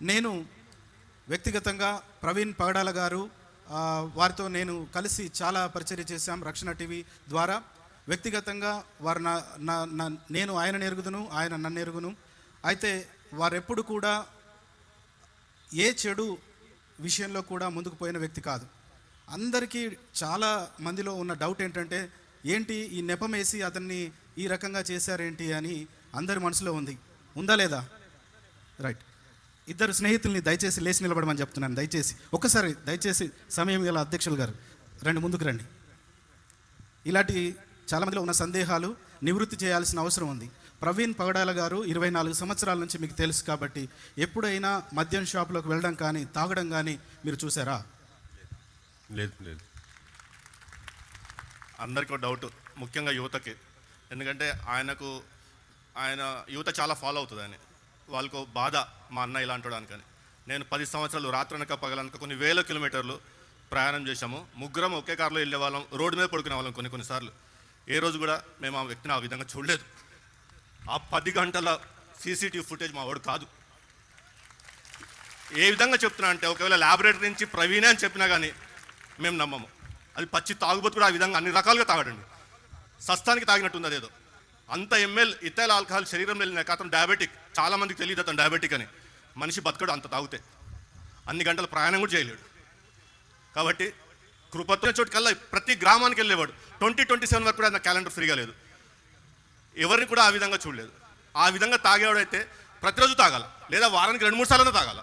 నేను వ్యక్తిగతంగా ప్రవీణ్ పగడాల గారు వారితో నేను కలిసి చాలా పరిచర్య చేశాం రక్షణ టీవీ ద్వారా. వ్యక్తిగతంగా వారు నేను ఆయన ఎరుగుదును, ఆయన నన్ను ఎరుగును. అయితే వారెప్పుడు కూడా ఏ చెడు విషయంలో కూడా ముందుకు పోయిన వ్యక్తి కాదు. అందరికీ చాలా మందిలో ఉన్న డౌట్ ఏంటంటే, ఏంటి ఈ నెపమేసి అతన్ని ఈ రకంగా చేశారేంటి అని అందరి మనసులో ఉందా లేదా? రైట్. ఇద్దరు స్నేహితుల్ని దయచేసి లేచి నిలబడమని చెప్తున్నాను. దయచేసి సమయం గల అధ్యక్షులు గారు ముందుకు రండి. ఇలాంటి చాలామందిలో ఉన్న సందేహాలు నివృత్తి చేయాల్సిన అవసరం ఉంది. ప్రవీణ్ పగడాల గారు 24 సంవత్సరాల నుంచి మీకు తెలుసు కాబట్టి ఎప్పుడైనా మద్యం షాపులోకి వెళ్ళడం కానీ తాగడం కానీ మీరు చూసారా? లేదు. అందరికీ డౌట్, ముఖ్యంగా యువతకి. ఎందుకంటే ఆయన యువత చాలా ఫాలో అవుతుంది. వాళ్ళకు బాధ, మా అన్న ఇలా అంటాడు అనుకని. నేను 10 సంవత్సరాలు రాత్రనక పగలనక కొన్ని వేల కిలోమీటర్లు ప్రయాణం చేశాము. ముగ్గురం ఒకే కారులో వెళ్ళే వాళ్ళం, రోడ్డు మీద పడుకునే వాళ్ళం కొన్నిసార్లు. ఏ రోజు కూడా మేము ఆ వ్యక్తిని ఆ విధంగా చూడలేదు. ఆ 10 గంటల సీసీటీవీ ఫుటేజ్ మా వాడు కాదు. ఏ విధంగా చెప్తున్నా అంటే, ఒకవేళ ల్యాబొరేటరీ నుంచి ప్రవీణే అని చెప్పినా కానీ మేము నమ్మము. అది పచ్చి తాగుబోతు కూడా ఆ విధంగా అన్ని రకాలుగా తాగడండి. సస్తానికి తాగినట్టుంది అదేదో. అంత ఎంఎల్ ఇథైల్ ఆల్కహాల్ శరీరంలో వెళ్ళినాక అతను డయాబెటిక్. చాలామందికి తెలియదు అతను డయాబెటిక్ అని. మనిషి బతకడు అంత తాగితే. అన్ని గంటల ప్రయాణం కూడా చేయలేడు. కాబట్టి కృపత్తున్న చోటుకల్లా ప్రతి గ్రామానికి వెళ్ళేవాడు. 2027 వరకు కూడా నా క్యాలెండర్ ఫ్రీగా లేదు. ఎవరిని కూడా ఆ విధంగా చూడలేదు. ఆ విధంగా తాగేవాడైతే ప్రతిరోజు తాగాల, లేదా వారానికి 2-3 సార్లు తాగాల.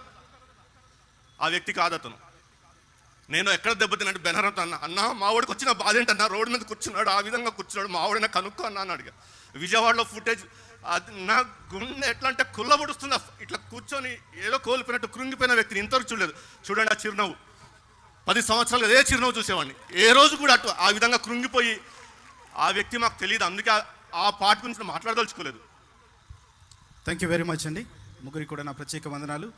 ఆ వ్యక్తి కాదు అతను. నేను ఎక్కడ దెబ్బతిన్నట్టు బెనరంతో అన్న మా వాడికి వచ్చిన బాధ ఏంటన్నా, రోడ్డు మీద కూర్చున్నాడు, ఆ విధంగా కూర్చున్నాడు, మా వాడిన కనుక్కో అన్న అడిగా. విజయవాడలో ఫుటేజ్, అది నా గుండె ఎట్లా అంటే కుళ్ళబడుస్తున్నా. ఇట్లా కూర్చొని ఏదో కోల్పోయినట్టు కృంగిపోయిన వ్యక్తిని ఇంతవరకు చూడలేదు. చూడండి ఆ చిరునవ్వు. 10 సంవత్సరాలు అదే చిరునవ్వు చూసేవాడిని. ఏ రోజు కూడా అటు ఆ విధంగా కృంగిపోయి ఆ వ్యక్తి మాకు తెలియదు. అందుకే ఆ పార్ట్ గురించి మాట్లాడదలుచుకోలేదు. థ్యాంక్ యూ వెరీ మచ్ అండి. ముగ్గురికి కూడా నా ప్రత్యేక వందనాలు.